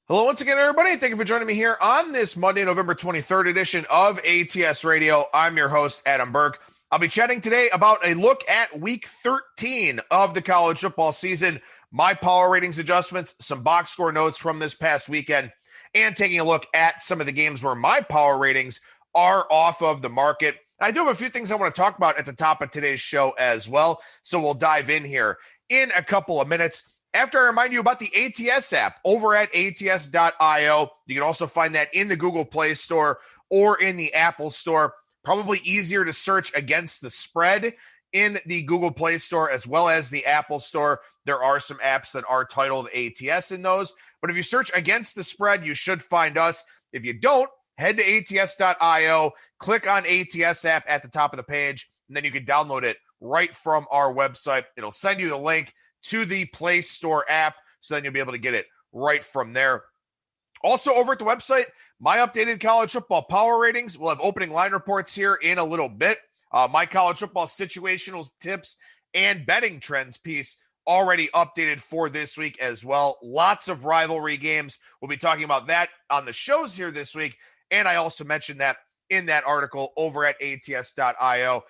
Hello once again, everybody. Thank you for joining me here on this Monday, November 23rd edition of ATS Radio. I'm your host, Adam Burke. I'll be chatting today about a look at Week 13 of the college football season, my power ratings adjustments, some box score notes from this past weekend, and taking a look at some of the games where my power ratings are off of the market. I do have a few things I want to talk about at the top of today's show as well, so we'll dive in here in a couple of minutes. After I remind you about the ATS app over at ATS.io, you can also find that in the Google Play Store or in the Apple Store. Probably easier to search against the spread in the Google Play Store as well as the Apple Store. There are some apps that are titled ATS in those. But if you search against the spread, you should find us. If you don't, head to ATS.io, click on ATS app at the top of the page, and then you can download it right from our website. It'll send you the link to the Play Store app, so then you'll be able to get it right from there. Also, over at the website, my updated college football power ratings. We'll have opening line reports here in a little bit. My college football situational tips and betting trends piece already updated for this week as well. Lots of rivalry games. We'll be talking about that on the shows here this week, and I also mentioned that in that article over at ATS.io.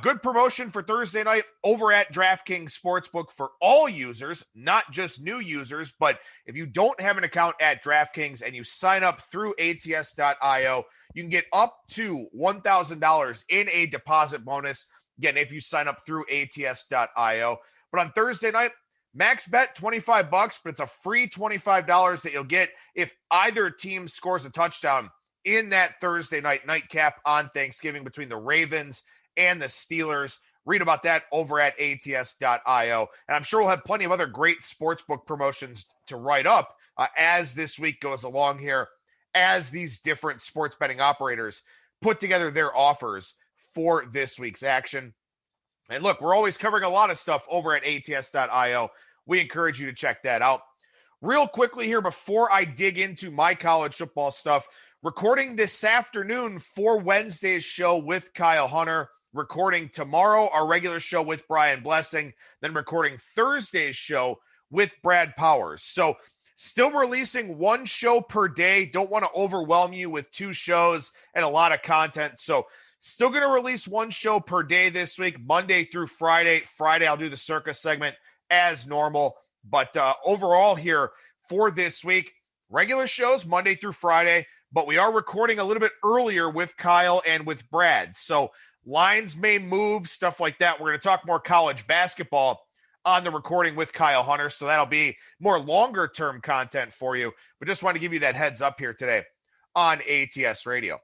Good promotion for Thursday night over at DraftKings Sportsbook for all users, not just new users. But if you don't have an account at DraftKings and you sign up through ATS.io, you can get up to $1,000 in a deposit bonus. Again, if you sign up through ATS.io. But on Thursday night, max bet $25, but it's a free $25 that you'll get if either team scores a touchdown in that Thursday night nightcap on Thanksgiving between the Ravens and the Steelers. Read about that over at ATS.io. And I'm sure we'll have plenty of other great sportsbook promotions to write up as this week goes along here, as these different sports betting operators put together their offers for this week's action. And look, we're always covering a lot of stuff over at ATS.io. We encourage you to check that out. Real quickly here, before I dig into my college football stuff, recording this afternoon for Wednesday's show with Kyle Hunter, recording tomorrow our regular show with Brian Blessing, then recording Thursday's show with Brad Powers. So still releasing one show per day. Don't want to overwhelm you with two shows and a lot of content. So still going to release one show per day this week, Monday through Friday. Friday, I'll do the circus segment as normal. But overall here for this week, regular shows Monday through Friday, but we are recording a little bit earlier with Kyle and with Brad. So lines may move, stuff like that. We're going to talk more college basketball on the recording with Kyle Hunter, so that'll be more longer-term content for you. But just want to give you that heads up here today on ATS Radio.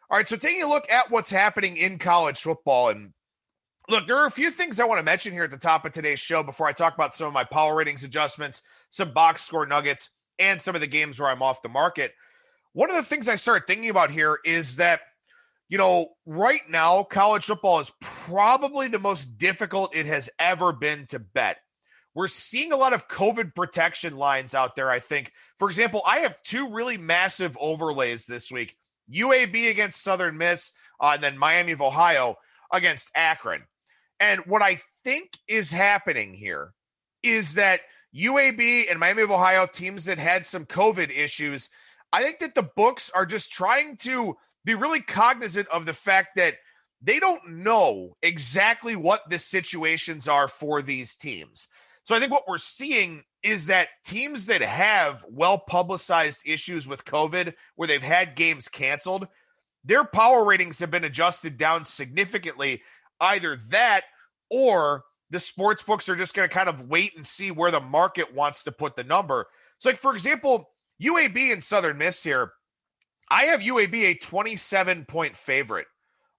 All right, so taking a look at what's happening in college football. And look, there are a few things I want to mention here at the top of today's show before I talk about some of my power ratings adjustments, some box score nuggets, and some of the games where I'm off the market. One of the things I started thinking about here is that, right now, college football is probably the most difficult it has ever been to bet. We're seeing a lot of COVID protection lines out there, I think. For example, I have two really massive overlays this week. UAB against Southern Miss, and then Miami of Ohio against Akron. And what I think is happening here is that UAB and Miami of Ohio, teams that had some COVID issues, I think that the books are just trying to be really cognizant of the fact that they don't know exactly what the situations are for these teams. So I think what we're seeing is that teams that have well-publicized issues with COVID, where they've had games canceled, their power ratings have been adjusted down significantly. Either that or the sports books are just going to kind of wait and see where the market wants to put the number. So, like, for example, UAB and Southern Miss here, I have UAB a 27-point favorite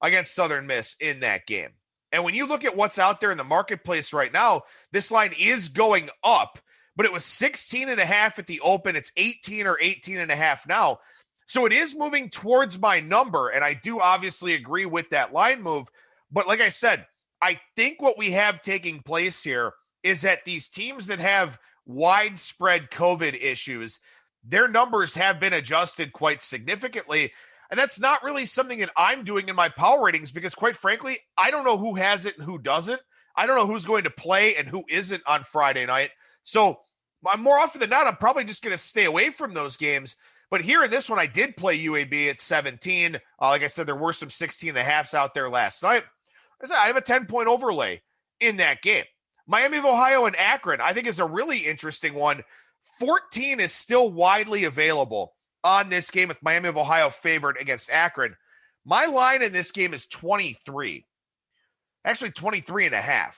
against Southern Miss in that game. And when you look at what's out there in the marketplace right now, this line is going up, but it was 16.5 at the open. It's 18 or 18.5 now. So it is moving towards my number, and I do obviously agree with that line move. But like I said, I think what we have taking place here is that these teams that have widespread COVID issues, their numbers have been adjusted quite significantly. And that's not really something that I'm doing in my power ratings because, quite frankly, I don't know who has it and who doesn't. I don't know who's going to play and who isn't on Friday night. So more often than not, I'm probably just going to stay away from those games. But here in this one, I did play UAB at 17. Like I said, there were some 16.5s out there last night. I have a 10-point overlay in that game. Miami of Ohio and Akron, I think, is a really interesting one. 14 is still widely available on this game with Miami of Ohio favored against Akron. My line in this game is 23. Actually, 23.5.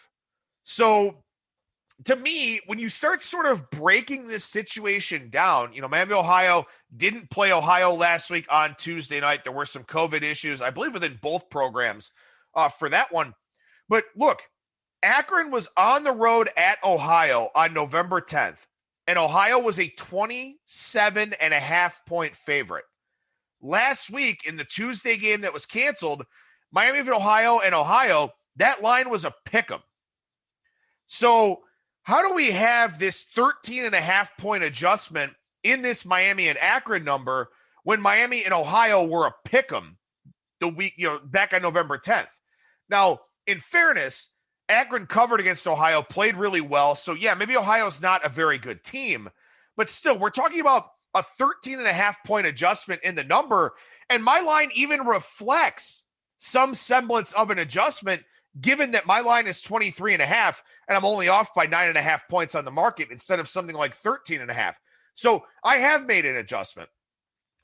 So, to me, when you start sort of breaking this situation down, Miami of Ohio didn't play Ohio last week on Tuesday night. There were some COVID issues, I believe, within both programs for that one. But look, Akron was on the road at Ohio on November 10th, and Ohio was a 27.5-point favorite. Last week in the Tuesday game that was canceled, Miami of Ohio and Ohio, that line was a pick'em. So how do we have this 13.5-point adjustment in this Miami and Akron number when Miami and Ohio were a pick'em the week, back on November 10th? Now, in fairness, Akron covered against Ohio, played really well. So, yeah, maybe Ohio's not a very good team. But still, we're talking about a 13.5-point adjustment in the number. And my line even reflects some semblance of an adjustment, given that my line is 23.5 and I'm only off by 9.5 points on the market instead of something like 13.5. So I have made an adjustment.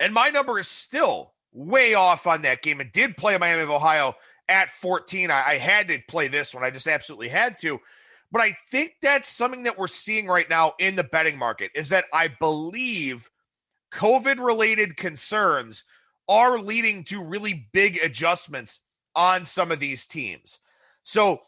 And my number is still way off on that game. It did play Miami of Ohio at 14. I had to play this one. I just absolutely had to. But I think that's something that we're seeing right now in the betting market, is that I believe COVID-related concerns are leading to really big adjustments on some of these teams. So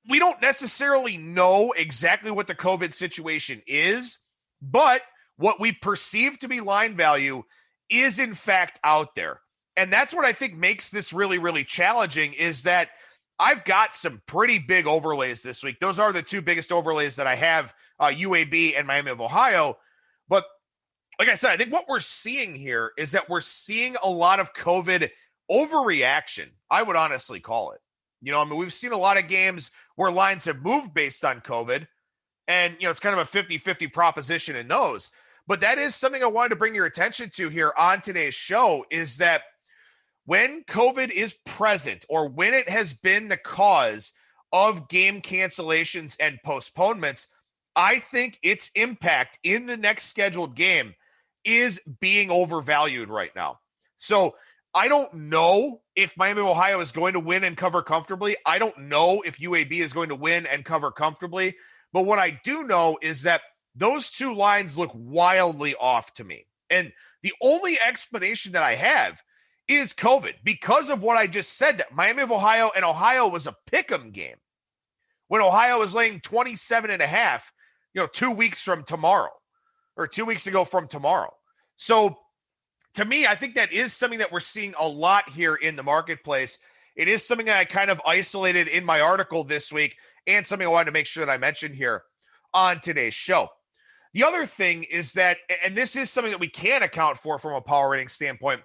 we don't necessarily know exactly what the COVID situation is, but what we perceive to be line value is in fact out there. And that's what I think makes this really, really challenging, is that I've got some pretty big overlays this week. Those are the two biggest overlays that I have, UAB and Miami of Ohio. But like I said, I think what we're seeing here is that we're seeing a lot of COVID overreaction, I would honestly call it. We've seen a lot of games where lines have moved based on COVID, and, it's kind of a 50-50 proposition in those. But that is something I wanted to bring your attention to here on today's show, is that when COVID is present, or when it has been the cause of game cancellations and postponements, I think its impact in the next scheduled game is being overvalued right now. So I don't know if Miami of Ohio is going to win and cover comfortably. I don't know if UAB is going to win and cover comfortably. But what I do know is that those two lines look wildly off to me. And the only explanation that I have is COVID, because of what I just said, that Miami of Ohio and Ohio was a pick'em game when Ohio was laying 27.5, 2 weeks from tomorrow, or 2 weeks ago from tomorrow. So to me, I think that is something that we're seeing a lot here in the marketplace. It is something that I kind of isolated in my article this week, and something I wanted to make sure that I mentioned here on today's show. The other thing is that, and this is something that we can account for from a power rating standpoint,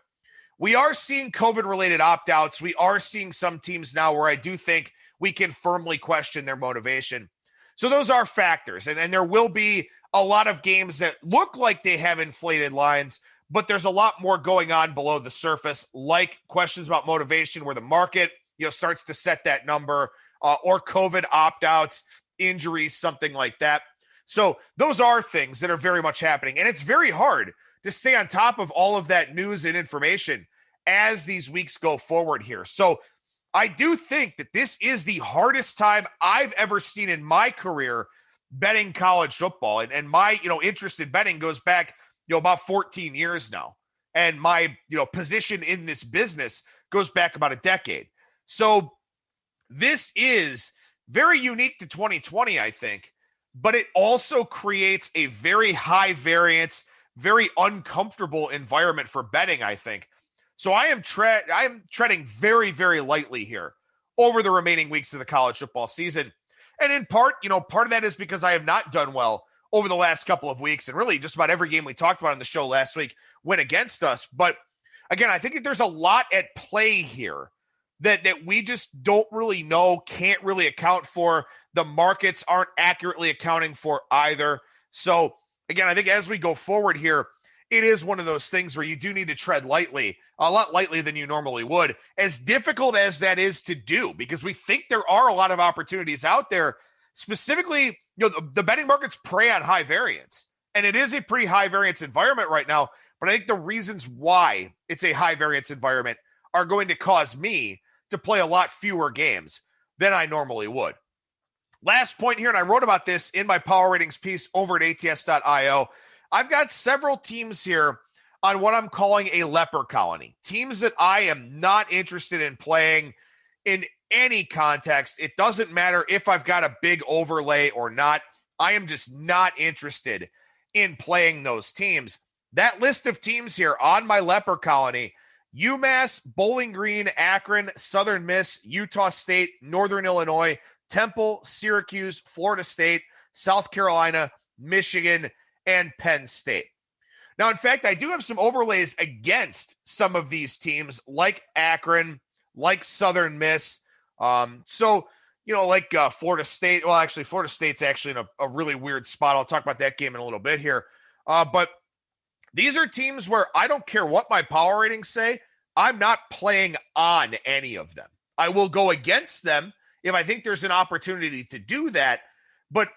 we are seeing COVID-related opt-outs. We are seeing some teams now where I do think we can firmly question their motivation. So those are factors, and there will be a lot of games that look like they have inflated lines, but there's a lot more going on below the surface, like questions about motivation where the market starts to set that number, or COVID opt-outs, injuries, something like that. So those are things that are very much happening, and it's very hard to stay on top of all of that news and information as these weeks go forward here. So I do think that this is the hardest time I've ever seen in my career betting college football. And my, interest in betting goes back, about 14 years now. And my, position in this business goes back about a decade. So this is very unique to 2020, I think, but it also creates a very high variance, very uncomfortable environment for betting, I think. So I am treading very, very lightly here over the remaining weeks of the college football season. And in part, part of that is because I have not done well over the last couple of weeks, and really just about every game we talked about on the show last week went against us. But again, I think that there's a lot at play here that we just don't really know, can't really account for. The markets aren't accurately accounting for either. So again, I think as we go forward here, it is one of those things where you do need to tread lightly, a lot lightly than you normally would, as difficult as that is to do, because we think there are a lot of opportunities out there. Specifically, the betting markets prey on high variance, and it is a pretty high variance environment right now. But I think the reasons why it's a high variance environment are going to cause me to play a lot fewer games than I normally would. Last point here, and I wrote about this in my power ratings piece over at ATS.io. I've got several teams here on what I'm calling a leper colony. Teams that I am not interested in playing in any context. It doesn't matter if I've got a big overlay or not. I am just not interested in playing those teams. That list of teams here on my leper colony: UMass, Bowling Green, Akron, Southern Miss, Utah State, Northern Illinois, Temple, Syracuse, Florida State, South Carolina, Michigan, and Penn State. Now, in fact, I do have some overlays against some of these teams, like Akron, like Southern Miss. Like Florida State. Well, actually, Florida State's actually in a really weird spot. I'll talk about that game in a little bit here. But these are teams where I don't care what my power ratings say. I'm not playing on any of them. I will go against them if I think there's an opportunity to do that. But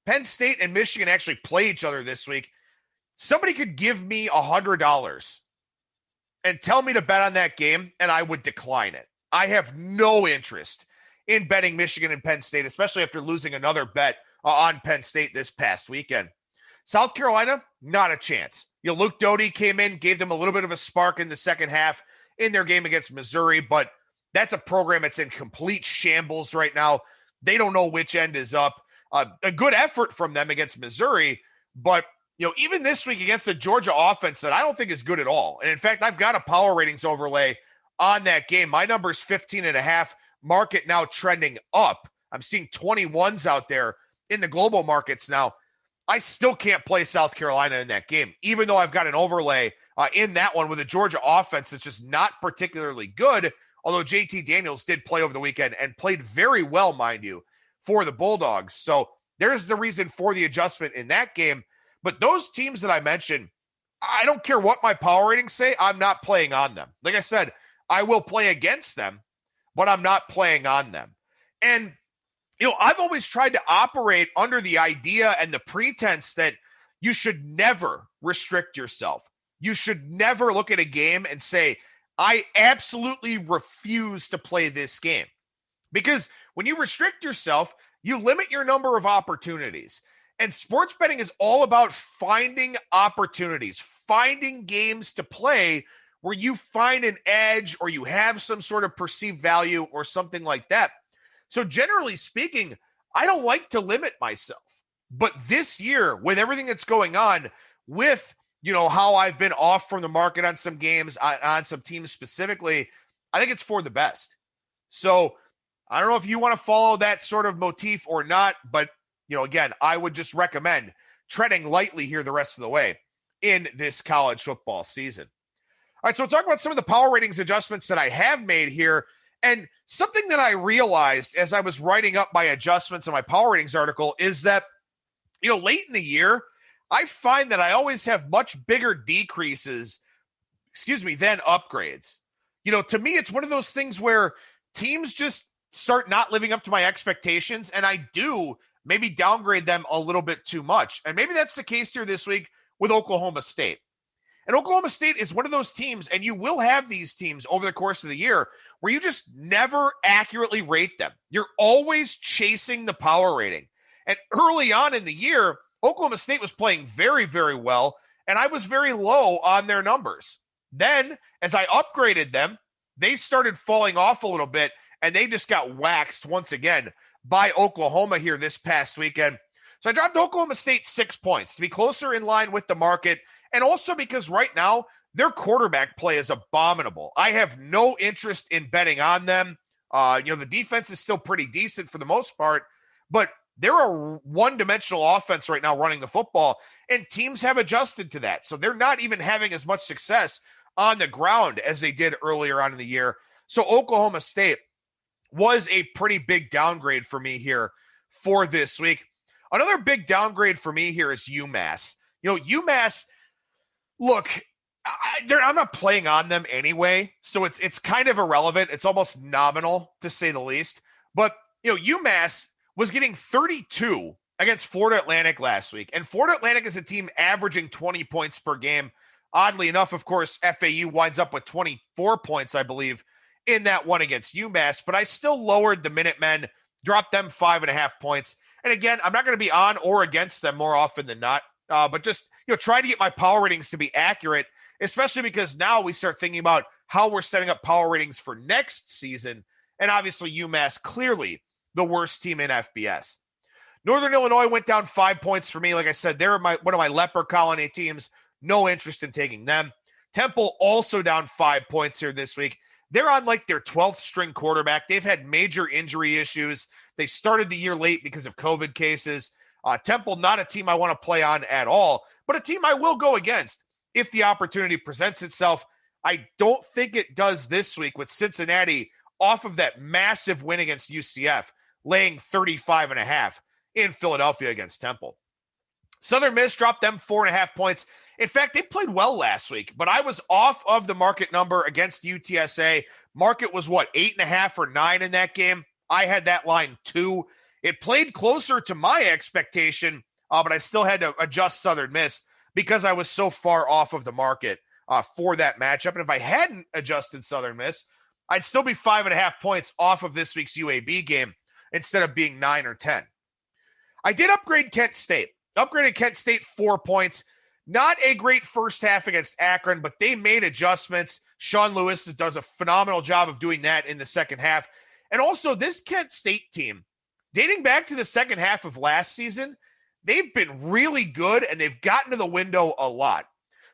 Penn State and Michigan actually play each other this week. Somebody could give me $100 and tell me to bet on that game, and I would decline it. I have no interest in betting Michigan and Penn State, especially after losing another bet on Penn State this past weekend. South Carolina, not a chance. Luke Doty came in, gave them a little bit of a spark in the second half in their game against Missouri, but that's a program that's in complete shambles right now. They don't know which end is up. A good effort from them against Missouri, but even this week against the Georgia offense that I don't think is good at all. And in fact, I've got a power ratings overlay on that game. My number is 15.5. Market now trending up. I'm seeing 21s out there in the global markets now. I still can't play South Carolina in that game, even though I've got an overlay in that one with a Georgia offense that's just not particularly good, although JT Daniels did play over the weekend and played very well, mind you, for the Bulldogs. So there's the reason for the adjustment in that game. But those teams that I mentioned, I don't care what my power ratings say, I'm not playing on them. Like I said, I will play against them, but I'm not playing on them. And I've always tried to operate under the idea and the pretense that you should never restrict yourself. You should never look at a game and say, I absolutely refuse to play this game. Because when you restrict yourself, you limit your number of opportunities. And sports betting is all about finding opportunities, finding games to play where you find an edge or you have some sort of perceived value or something like that. So generally speaking, I don't like to limit myself. But this year, with everything that's going on, with how I've been off from the market on some games, on some teams specifically, I think it's for the best. So I don't know if you want to follow that sort of motif or not, but again, I would just recommend treading lightly here the rest of the way in this college football season. All right, so we'll talk about some of the power ratings adjustments that I have made here. And something that I realized as I was writing up my adjustments in my power ratings article is that, late in the year, I find that I always have much bigger decreases, than upgrades. To me, it's one of those things where teams just start not living up to my expectations, and I do maybe downgrade them a little bit too much. And maybe that's the case here this week with Oklahoma State. And Oklahoma State is one of those teams, and you will have these teams over the course of the year where you just never accurately rate them. You're always chasing the power rating. And early on in the year, Oklahoma State was playing very, very well, and I was very low on their numbers. Then, as I upgraded them, they started falling off a little bit, and they just got waxed once again by Oklahoma here this past weekend. So I dropped Oklahoma State 6 points to be closer in line with the market, and also because right now their quarterback play is abominable. I have no interest in betting on them. The defense is still pretty decent for the most part, but they're a one-dimensional offense right now running the football, and teams have adjusted to that. So they're not even having as much success on the ground as they did earlier on in the year. So Oklahoma State was a pretty big downgrade for me here for this week. Another big downgrade for me here is UMass. UMass, look, I'm not playing on them anyway, so it's kind of irrelevant. It's almost nominal, to say the least. But, UMass was getting 32 against Florida Atlantic last week, and Florida Atlantic is a team averaging 20 points per game. Oddly enough, of course, FAU winds up with 24 points, I believe, in that one against UMass, but I still lowered the Minutemen, dropped them 5.5 points. And again, I'm not going to be on or against them more often than not, but just, try to get my power ratings to be accurate, especially because now we start thinking about how we're setting up power ratings for next season. And obviously UMass, clearly the worst team in FBS. Northern Illinois went down 5 points for me. Like I said, they're one of my leper colony teams. No interest in taking them. Temple also down 5 points here this week. They're on like their 12th string quarterback. They've had major injury issues. They started the year late because of COVID cases. Temple, not a team I want to play on at all, but a team I will go against if the opportunity presents itself. I don't think it does this week with Cincinnati off of that massive win against UCF, laying 35.5 in Philadelphia against Temple. Southern Miss dropped them 4.5 points. In fact, they played well last week, but I was off of the market number against UTSA. Market was 8.5 or 9 in that game. I had that line 2. It played closer to my expectation, but I still had to adjust Southern Miss because I was so far off of the market for that matchup. And if I hadn't adjusted Southern Miss, I'd still be 5.5 points off of this week's UAB game instead of being 9 or 10. I did upgrade Kent State. Upgraded Kent State 4 points. Not a great first half against Akron, but they made adjustments. Sean Lewis does a phenomenal job of doing that in the second half. And also, this Kent State team, dating back to the second half of last season, they've been really good, and they've gotten to the window a lot.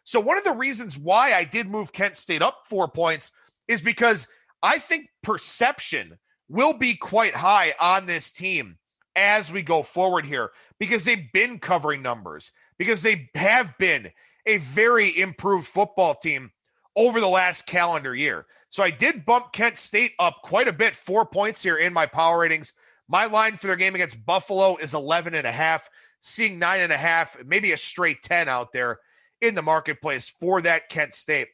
So one of the reasons why I did move Kent State up 4 points is because I think perception will be quite high on this team as we go forward here, because they've been covering numbers, because they have been a very improved football team over the last calendar year. So I did bump Kent State up quite a bit, 4 points here in my power ratings. My line for their game against Buffalo is 11.5, seeing 9.5, maybe a straight 10 out there in the marketplace for that Kent State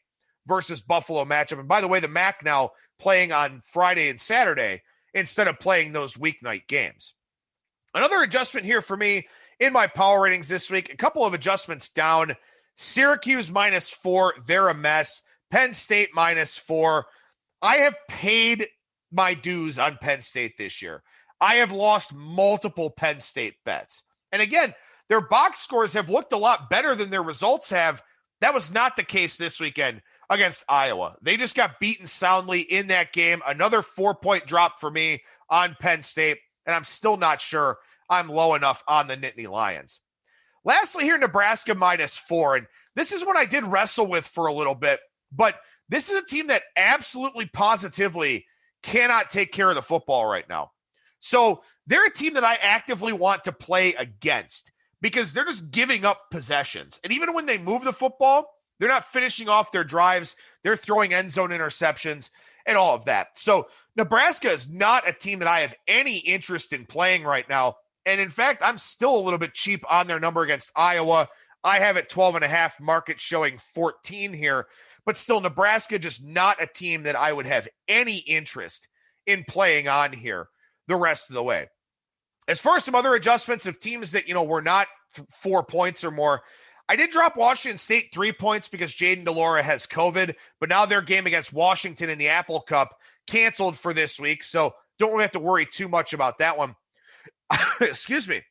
versus Buffalo matchup. And by the way, the MAC now playing on Friday and Saturday instead of playing those weeknight games. Another adjustment here for me in my power ratings this week, a couple of adjustments down. Syracuse -4, they're a mess. Penn State -4. I have paid my dues on Penn State this year. I have lost multiple Penn State bets. And again, their box scores have looked a lot better than their results have. That was not the case this weekend against Iowa. They just got beaten soundly in that game. Another 4-point drop for me on Penn State, and I'm still not sure I'm low enough on the Nittany Lions. Lastly here, Nebraska -4, and this is one I did wrestle with for a little bit, but this is a team that absolutely positively cannot take care of the football right now. So they're a team that I actively want to play against because they're just giving up possessions. And even when they move the football, they're not finishing off their drives. They're throwing end zone interceptions and all of that. So Nebraska is not a team that I have any interest in playing right now. And in fact, I'm still a little bit cheap on their number against Iowa. I have it 12.5, market showing 14 here. But still, Nebraska just not a team that I would have any interest in playing on here the rest of the way. As far as some other adjustments of teams that, were not 4 points or more, I did drop Washington State 3 points because Jaden DeLora has COVID, but now their game against Washington in the Apple Cup canceled for this week, so don't really have to worry too much about that one. Excuse me.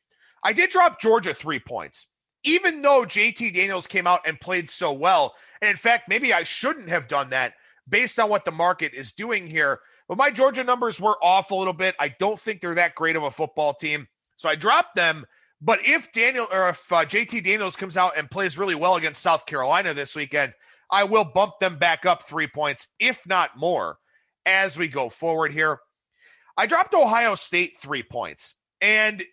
I did drop Georgia 3 points, even though JT Daniels came out and played so well. And in fact, maybe I shouldn't have done that based on what the market is doing here. But my Georgia numbers were off a little bit. I don't think they're that great of a football team. So I dropped them. But if JT Daniels comes out and plays really well against South Carolina this weekend, I will bump them back up 3 points, if not more, as we go forward here. I dropped Ohio State 3 points. And,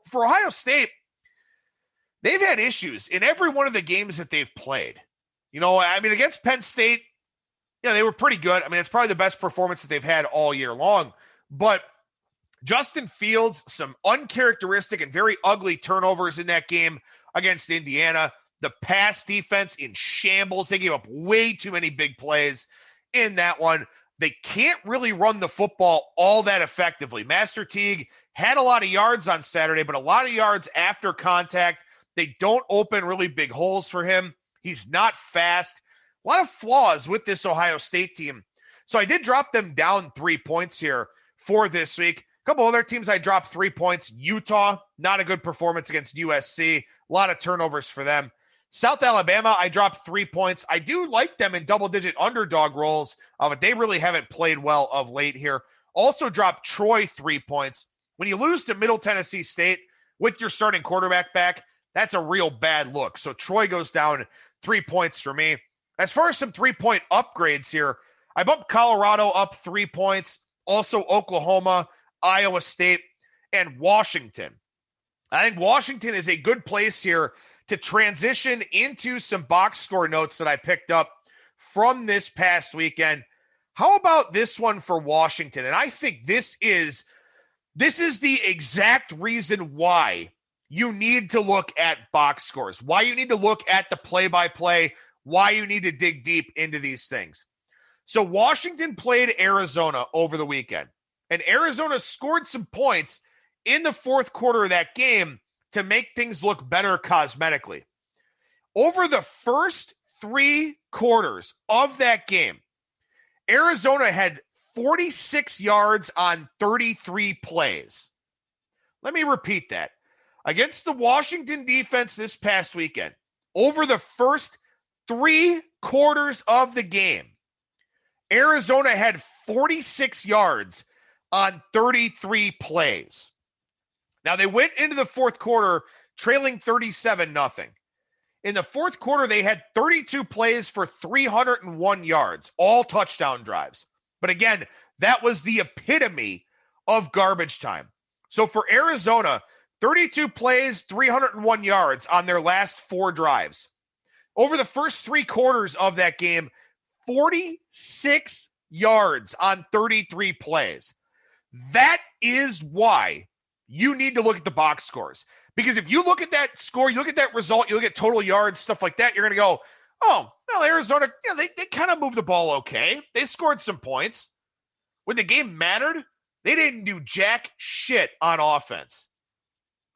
for Ohio State, they've had issues in every one of the games that they've played. Against Penn State, they were pretty good. It's probably the best performance that they've had all year long. But Justin Fields, some uncharacteristic and very ugly turnovers in that game against Indiana. The pass defense in shambles. They gave up way too many big plays in that one. They can't really run the football all that effectively. Master Teague had a lot of yards on Saturday, but a lot of yards after contact. They don't open really big holes for him. He's not fast. A lot of flaws with this Ohio State team. So I did drop them down 3 points here for this week. A couple other teams I dropped 3 points. Utah, not a good performance against USC. A lot of turnovers for them. South Alabama, I dropped 3 points. I do like them in double-digit underdog roles, but they really haven't played well of late here. Also dropped Troy 3 points. When you lose to Middle Tennessee State with your starting quarterback back, that's a real bad look. So Troy goes down 3 points for me. As far as some 3-point upgrades here, I bumped Colorado up 3 points. Also Oklahoma, Iowa State, and Washington. I think Washington is a good place here to transition into some box score notes that I picked up from this past weekend. How about this one for Washington? And I think this is the exact reason why you need to look at box scores, why you need to look at the play-by-play, why you need to dig deep into these things. So Washington played Arizona over the weekend, and Arizona scored some points in the fourth quarter of that game to make things look better cosmetically. Over the first 3 quarters of that game, Arizona had 46 yards on 33 plays. Let me repeat that. Against the Washington defense this past weekend, over the first 3 quarters of the game, Arizona had 46 yards on 33 plays. Now, they went into the fourth quarter trailing 37-0. In the fourth quarter, they had 32 plays for 301 yards, all touchdown drives. But again, that was the epitome of garbage time. So for Arizona, 32 plays, 301 yards on their last 4 drives. Over the first 3 quarters of that game, 46 yards on 33 plays. That is why you need to look at the box scores. Because if you look at that score, you look at that result, you look at total yards, stuff like that, you're going to go, oh, well, Arizona, they kind of moved the ball okay. They scored some points. When the game mattered, they didn't do jack shit on offense.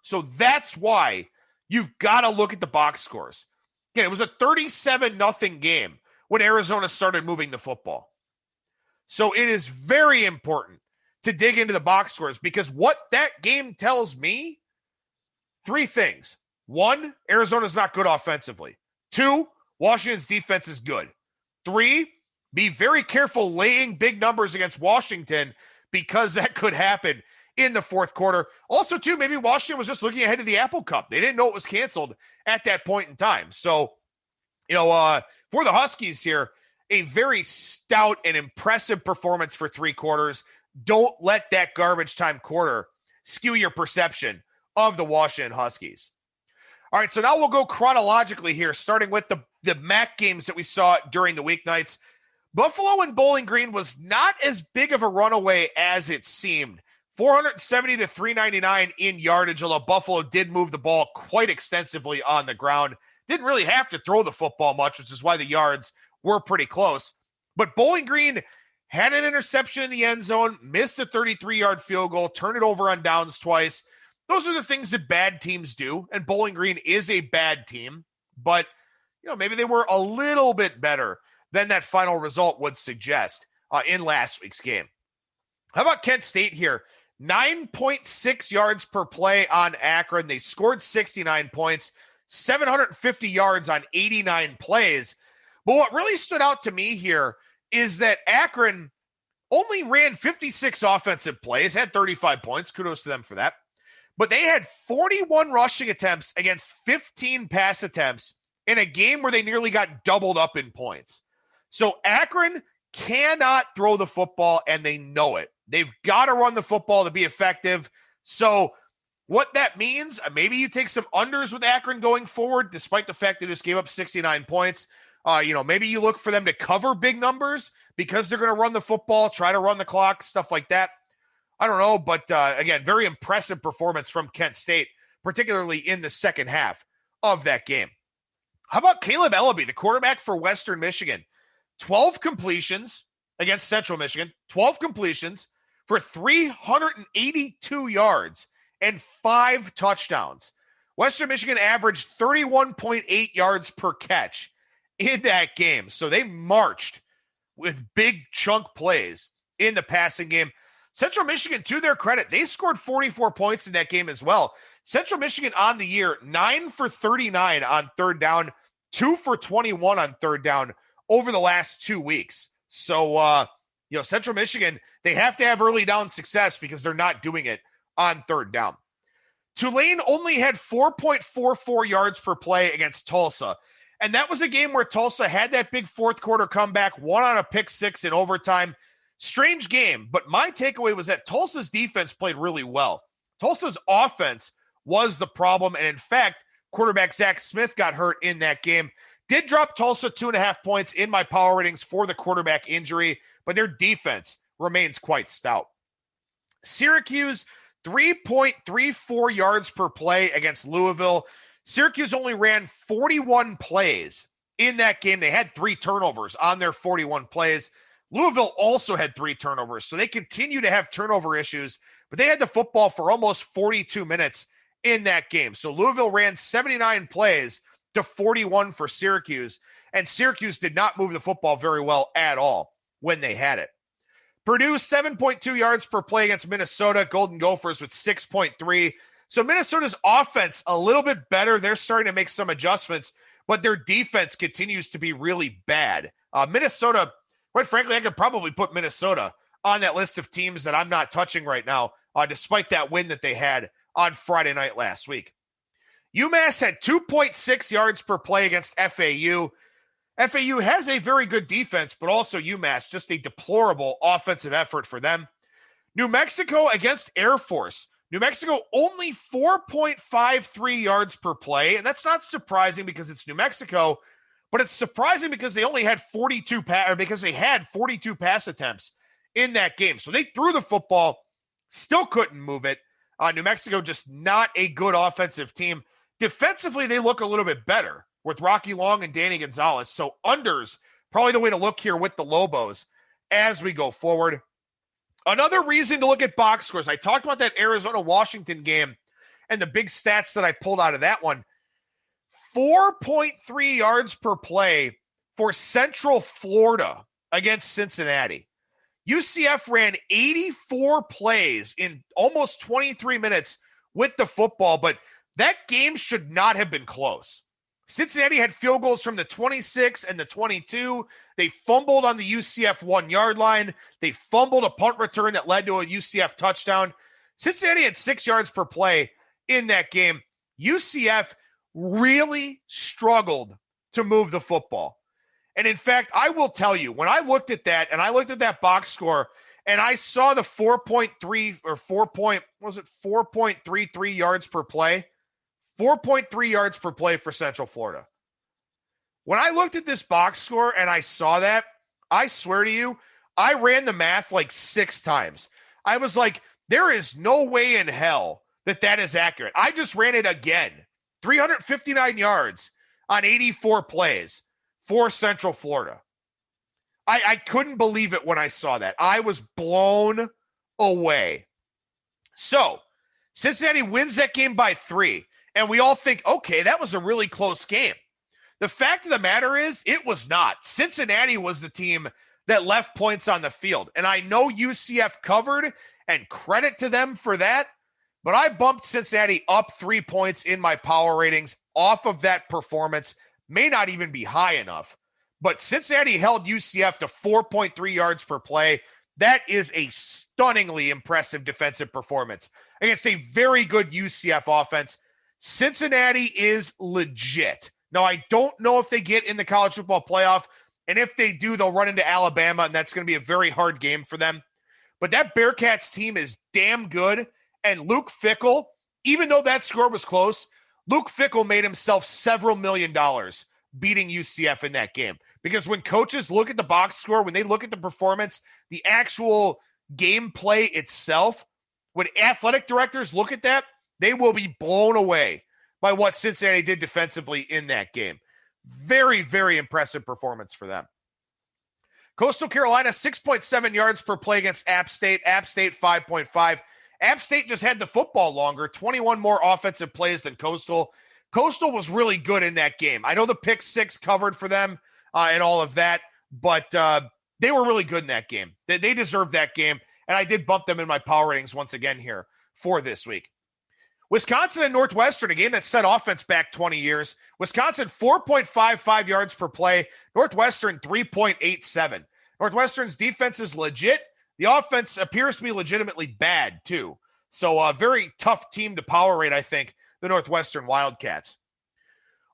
So that's why you've got to look at the box scores. Again, it was a 37-0 game when Arizona started moving the football. So it is very important to dig into the box scores, because what that game tells me, 3 things. 1, Arizona's not good offensively. 2, Washington's defense is good. 3, be very careful laying big numbers against Washington, because that could happen in the fourth quarter. Also, 2, maybe Washington was just looking ahead to the Apple Cup. They didn't know it was canceled at that point in time. So, for the Huskies here, a very stout and impressive performance for 3 quarters. Don't let that garbage time quarter skew your perception of the Washington Huskies. All right, so now we'll go chronologically here, starting with the MAC games that we saw during the weeknights. Buffalo and Bowling Green was not as big of a runaway as it seemed. 470 to 399 in yardage, although Buffalo did move the ball quite extensively on the ground. Didn't really have to throw the football much, which is why the yards were pretty close. But Bowling Green had an interception in the end zone, missed a 33-yard field goal, turned it over on downs twice. Those are the things that bad teams do, and Bowling Green is a bad team. But, maybe they were a little bit better than that final result would suggest in last week's game. How about Kent State here? 9.6 yards per play on Akron. They scored 69 points, 750 yards on 89 plays. But what really stood out to me here is that Akron only ran 56 offensive plays, had 35 points. Kudos to them for that. But they had 41 rushing attempts against 15 pass attempts in a game where they nearly got doubled up in points. So Akron cannot throw the football, and they know it. They've got to run the football to be effective. So what that means, maybe you take some unders with Akron going forward, despite the fact they just gave up 69 points. Maybe you look for them to cover big numbers because they're going to run the football, try to run the clock, stuff like that. I don't know, but again, very impressive performance from Kent State, particularly in the second half of that game. How about Caleb Ellaby, the quarterback for Western Michigan? 12 completions against Central Michigan, 12 completions for 382 yards and 5 touchdowns. Western Michigan averaged 31.8 yards per catch in that game. So they marched with big chunk plays in the passing game. Central Michigan, to their credit, they scored 44 points in that game as well. Central Michigan on the year, 9 for 39 on third down, 2 for 21 on third down over the last 2 weeks. So, Central Michigan, they have to have early down success because they're not doing it on third down. Tulane only had 4.44 yards per play against Tulsa. And that was a game where Tulsa had that big fourth quarter comeback, won on a pick six in overtime. Strange game, but my takeaway was that Tulsa's defense played really well. Tulsa's offense was the problem, and in fact, quarterback Zach Smith got hurt in that game. Did drop Tulsa 2.5 points in my power ratings for the quarterback injury, but their defense remains quite stout. Syracuse, 3.34 yards per play against Louisville. Syracuse only ran 41 plays in that game. They had 3 turnovers on their 41 plays. Louisville also had 3 turnovers, so they continue to have turnover issues, but they had the football for almost 42 minutes in that game. So Louisville ran 79 plays to 41 for Syracuse, and Syracuse did not move the football very well at all when they had it. Purdue, 7.2 yards per play against Minnesota. Golden Gophers with 6.3. So Minnesota's offense a little bit better. They're starting to make some adjustments, but their defense continues to be really bad. Minnesota, quite frankly, I could probably put Minnesota on that list of teams that I'm not touching right now, despite that win that they had on Friday night last week. UMass had 2.6 yards per play against FAU. FAU has a very good defense, but also UMass, just a deplorable offensive effort for them. New Mexico against Air Force. New Mexico only 4.53 yards per play, and that's not surprising because it's New Mexico, but it's surprising because they only had 42 pass attempts in that game. So they threw the football, still couldn't move it. New Mexico just not a good offensive team. Defensively, they look a little bit better with Rocky Long and Danny Gonzalez. So unders, probably the way to look here with the Lobos as we go forward. Another reason to look at box scores. I talked about that Arizona-Washington game and the big stats that I pulled out of that one. 4.3 yards per play for Central Florida against Cincinnati. UCF ran 84 plays in almost 23 minutes with the football, but that game should not have been close. Cincinnati had field goals from the 26 and the 22. They fumbled on the UCF 1-yard line. They fumbled a punt return that led to a UCF touchdown. Cincinnati had 6 yards per play in that game. UCF really struggled to move the football. And in fact, I will tell you, when I looked at that and I looked at that box score and I saw the 4.33 yards per play, 4.3 yards per play for Central Florida. When I looked at this box score and I saw that, I swear to you, I ran the math like 6 times. I was like, there is no way in hell that is accurate. I just ran it again. 359 yards on 84 plays for Central Florida. I couldn't believe it when I saw that. I was blown away. So, Cincinnati wins that game by 3. And we all think, okay, that was a really close game. The fact of the matter is, it was not. Cincinnati was the team that left points on the field. And I know UCF covered, and credit to them for that. But I bumped Cincinnati up 3 points in my power ratings off of that performance. May not even be high enough. But Cincinnati held UCF to 4.3 yards per play. That is a stunningly impressive defensive performance against a very good UCF offense. Cincinnati is legit. Now, I don't know if they get in the college football playoff, and if they do, they'll run into Alabama, and that's going to be a very hard game for them. But that Bearcats team is damn good, and Luke Fickell, even though that score was close, Luke Fickell made himself several $1 million beating UCF in that game. Because when coaches look at the box score, when they look at the performance, the actual gameplay itself, when athletic directors look at that, they will be blown away by what Cincinnati did defensively in that game. Very, very impressive performance for them. Coastal Carolina, 6.7 yards per play against App State. App State, 5.5. App State just had the football longer, 21 more offensive plays than Coastal. Coastal was really good in that game. I know the pick six covered for them and all of that, but they were really good in that game. They deserved that game, and I did bump them in my power ratings once again here for this week. Wisconsin and Northwestern, a game that set offense back 20 years. Wisconsin, 4.55 yards per play. Northwestern, 3.87. Northwestern's defense is legit. The offense appears to be legitimately bad, too. So a very tough team to power rate, I think, the Northwestern Wildcats.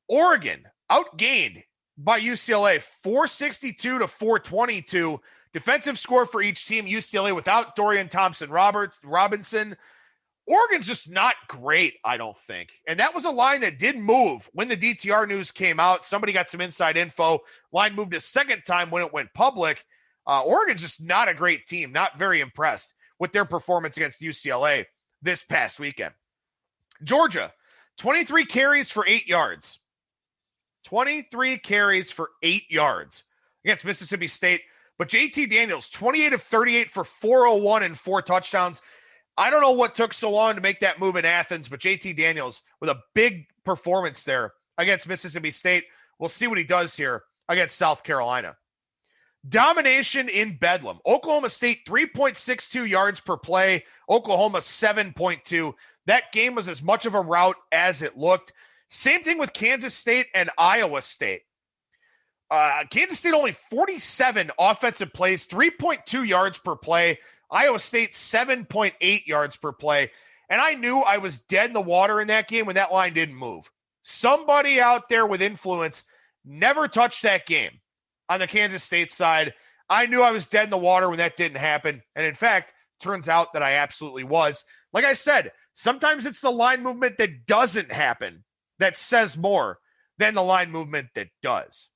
Oregon, outgained by UCLA, 462 to 422. Defensive score for each team, UCLA without Dorian Thompson-Robinson. Oregon's just not great, I don't think. And that was a line that did move when the DTR news came out. Somebody got some inside info. Line moved a second time when it went public. Oregon's just not a great team. Not very impressed with their performance against UCLA this past weekend. Georgia, 23 carries for 8 yards. 23 carries for 8 yards against Mississippi State. But JT Daniels, 28 of 38 for 401 and 4 touchdowns. I don't know what took so long to make that move in Athens, but JT Daniels with a big performance there against Mississippi State. We'll see what he does here against South Carolina. Domination in Bedlam. Oklahoma State, 3.62 yards per play. Oklahoma, 7.2. That game was as much of a rout as it looked. Same thing with Kansas State and Iowa State. Kansas State only 47 offensive plays, 3.2 yards per play. Iowa State, 7.8 yards per play. And I knew I was dead in the water in that game when that line didn't move. Somebody out there with influence never touched that game on the Kansas State side. I knew I was dead in the water when that didn't happen. And in fact, turns out that I absolutely was. Like I said, sometimes it's the line movement that doesn't happen that says more than the line movement that does.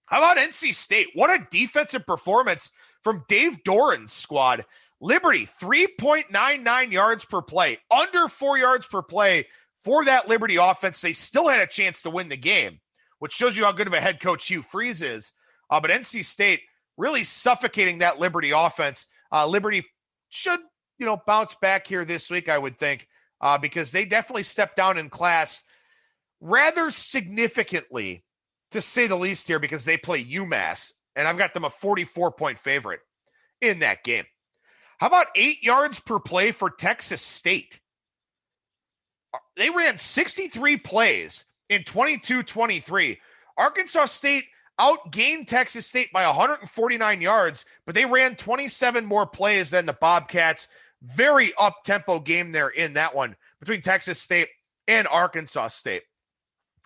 How about NC State? What a defensive performance from Dave Doran's squad. Liberty, 3.99 yards per play, under 4 yards per play for that Liberty offense. They still had a chance to win the game, which shows you how good of a head coach Hugh Freeze is. But NC State really suffocating that Liberty offense. Liberty should, bounce back here this week, I would think, because they definitely stepped down in class rather significantly, to say the least here, because they play UMass, and I've got them a 44-point favorite in that game. How about 8 yards per play for Texas State? They ran 63 plays in 22-23. Arkansas State outgained Texas State by 149 yards, but they ran 27 more plays than the Bobcats. Very up-tempo game there in that one between Texas State and Arkansas State.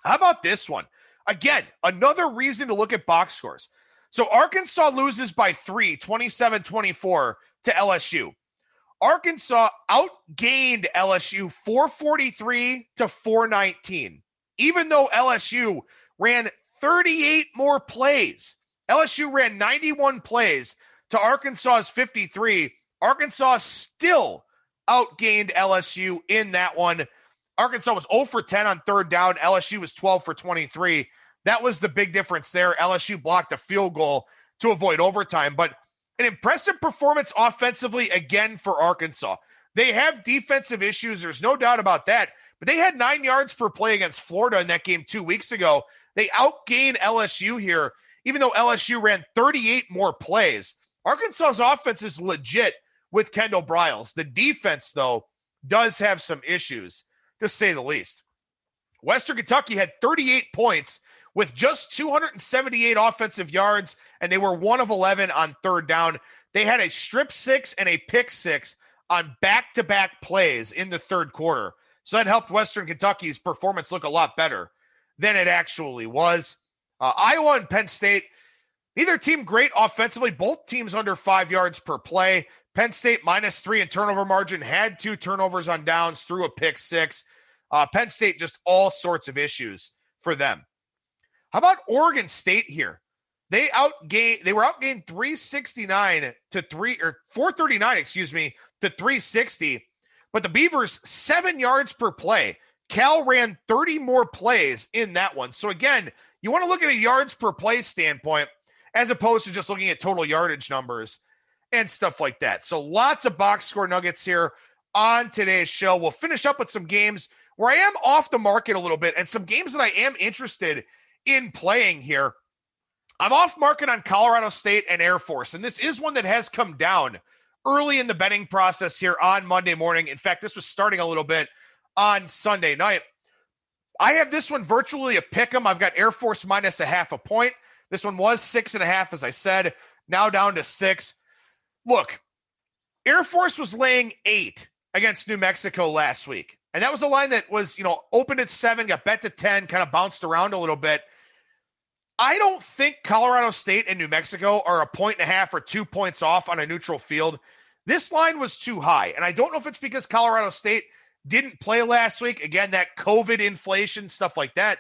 How about this one? Again, another reason to look at box scores. So Arkansas loses by 3, 27-24 to LSU. Arkansas outgained LSU 443 to 419, even though LSU ran 38 more plays. LSU ran 91 plays to Arkansas's 53. Arkansas still outgained LSU in that one. Arkansas was 0 for 10 on third down. LSU was 12 for 23. That was the big difference there. LSU blocked a field goal to avoid overtime, but an impressive performance offensively again for Arkansas. They have defensive issues. There's no doubt about that, but they had 9 yards per play against Florida in that game 2 weeks ago. They outgained LSU here, even though LSU ran 38 more plays. Arkansas's offense is legit with Kendall Briles. The defense, though, does have some issues, to say the least. Western Kentucky had 38 points with just 278 offensive yards, and they were 1 of 11 on third down. They had a strip six and a pick six on back-to-back plays in the third quarter. So that helped Western Kentucky's performance look a lot better than it actually was. Iowa and Penn State, neither team great offensively. Both teams under 5 yards per play. Penn State -3 in turnover margin, had 2 turnovers on downs, threw a pick six. Penn State, just all sorts of issues for them. How about Oregon State here? They were outgained 439, to 360. But the Beavers, 7 yards per play. Cal ran 30 more plays in that one. So again, you want to look at a yards per play standpoint as opposed to just looking at total yardage numbers and stuff like that. So lots of box score nuggets here on today's show. We'll finish up with some games where I am off the market a little bit and some games that I am interested in playing here. I'm off market on Colorado State and Air Force, and this is one that has come down early in the betting process here on Monday morning. In fact, this was starting a little bit on Sunday night. I have this one virtually a pick 'em. I've got Air Force minus a half a point. This one was 6.5, as I said, now down to 6. Look, Air Force was laying 8 against New Mexico last week. And that was a line that was, opened at 7, got bet to 10, kind of bounced around a little bit. I don't think Colorado State and New Mexico are 1.5 or 2 points off on a neutral field. This line was too high. And I don't know if it's because Colorado State didn't play last week. Again, that COVID inflation, stuff like that.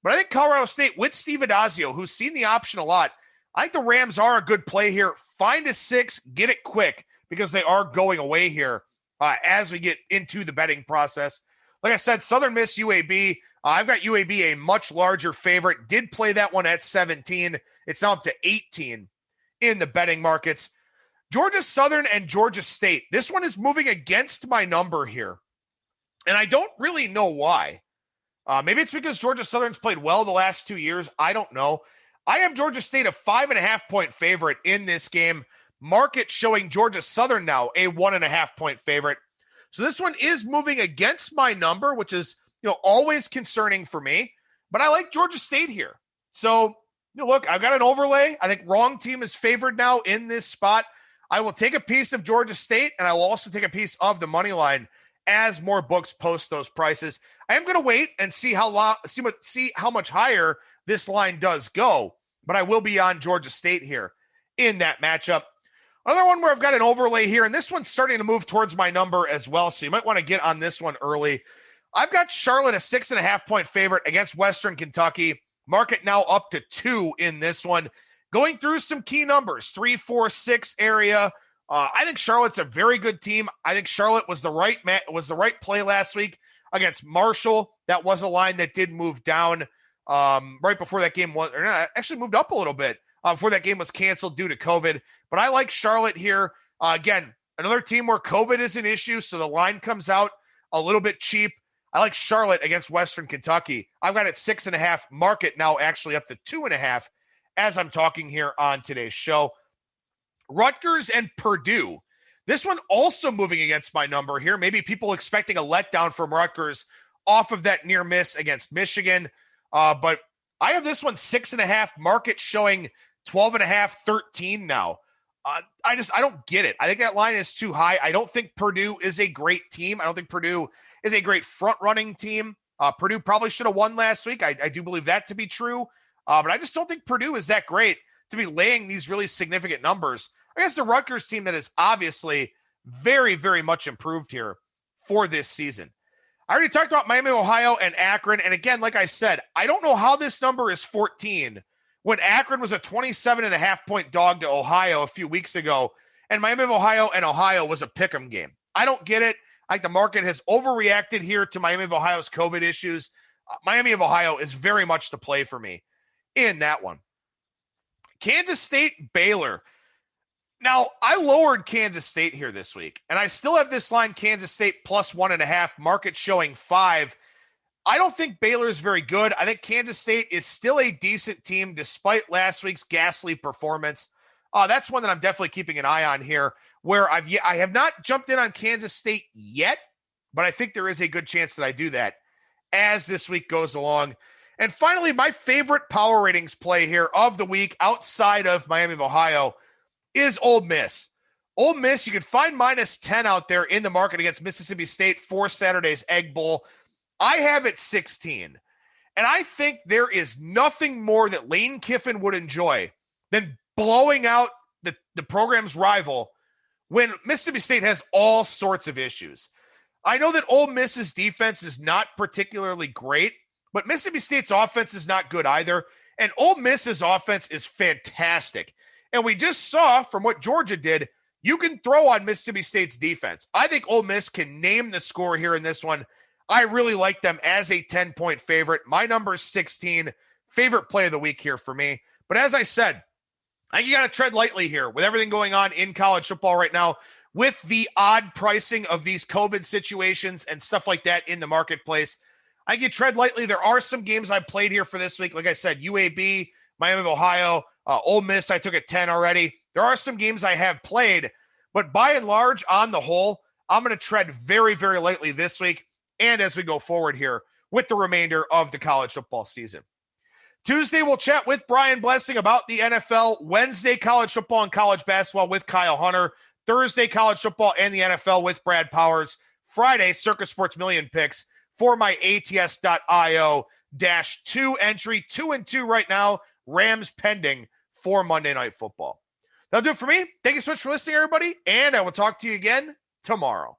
But I think Colorado State with Steve Adazio, who's seen the option a lot, I think the Rams are a good play here. Find a 6, get it quick, because they are going away here as we get into the betting process. Like I said, Southern Miss, UAB. I've got UAB a much larger favorite. Did play that one at 17. It's now up to 18 in the betting markets. Georgia Southern and Georgia State. This one is moving against my number here. And I don't really know why. Maybe it's because Georgia Southern's played well the last 2 years. I don't know. I have Georgia State a 5.5 point favorite in this game. Market showing Georgia Southern now a 1.5 point favorite. So this one is moving against my number, which is, always concerning for me. But I like Georgia State here. So, look, I've got an overlay. I think wrong team is favored now in this spot. I will take a piece of Georgia State, and I will also take a piece of the money line as more books post those prices. I am going to wait and see how much higher this line does go, but I will be on Georgia State here in that matchup. Another one where I've got an overlay here, and this one's starting to move towards my number as well, so you might want to get on this one early. I've got Charlotte a 6.5 point favorite against Western Kentucky. Market now up to 2 in this one. Going through some key numbers, 3, 4, 6 area. I think Charlotte's a very good team. I think Charlotte was the right play last week against Marshall. That was a line that did move down right before that game was, or not, actually moved up a little bit before that game was canceled due to COVID. But I like Charlotte here. Again, another team where COVID is an issue, so the line comes out a little bit cheap. I like Charlotte against Western Kentucky. I've got it 6.5, market now actually up to 2.5 as I'm talking here on today's show. Rutgers and Purdue. This one also moving against my number here. Maybe people expecting a letdown from Rutgers off of that near miss against Michigan. But I have this one 6.5, market showing 12.5, 13 now. I don't get it. I think that line is too high. I don't think Purdue is a great team. I don't think Purdue is a great front-running team. Purdue probably should have won last week. I do believe that to be true. But I just don't think Purdue is that great to be laying these really significant numbers against the Rutgers team that is obviously very, very much improved here for this season. I already talked about Miami, Ohio, and Akron. And again, like I said, I don't know how this number is 14 when Akron was a 27.5 point dog to Ohio a few weeks ago, and Miami of Ohio and Ohio was a pick'em game. I don't get it. I think the market has overreacted here to Miami of Ohio's COVID issues. Miami of Ohio is very much the play for me in that one. Kansas State, Baylor. Now, I lowered Kansas State here this week, and I still have this line Kansas State plus 1.5, market showing 5. I don't think Baylor is very good. I think Kansas State is still a decent team despite last week's ghastly performance. That's one that I'm definitely keeping an eye on here, where I have not jumped in on Kansas State yet, but I think there is a good chance that I do that as this week goes along. And finally, my favorite power ratings play here of the week outside of Miami of Ohio is Ole Miss. Ole Miss, you can find minus 10 out there in the market against Mississippi State for Saturday's Egg Bowl. I have it 16. And I think there is nothing more that Lane Kiffin would enjoy than blowing out the program's rival when Mississippi State has all sorts of issues. I know that Ole Miss's defense is not particularly great, but Mississippi State's offense is not good either. And Ole Miss's offense is fantastic. And we just saw from what Georgia did, you can throw on Mississippi State's defense. I think Ole Miss can name the score here in this one. I really like them as a 10-point favorite. My number is 16. Favorite play of the week here for me. But as I said, I think you got to tread lightly here with everything going on in college football right now, with the odd pricing of these COVID situations and stuff like that in the marketplace. I think you tread lightly. There are some games I played here for this week. Like I said, UAB, Miami of Ohio, Ole Miss, I took at 10 already. There are some games I have played, but by and large, on the whole, I'm going to tread very, very lightly this week and as we go forward here with the remainder of the college football season. Tuesday, we'll chat with Brian Blessing about the NFL. Wednesday, college football and college basketball with Kyle Hunter. Thursday, college football and the NFL with Brad Powers. Friday, Circus Sports Million picks for my ATS.io -2 entry. 2-2 right now. Rams pending for Monday Night Football. That'll do it for me. Thank you so much for listening, everybody, and I will talk to you again tomorrow.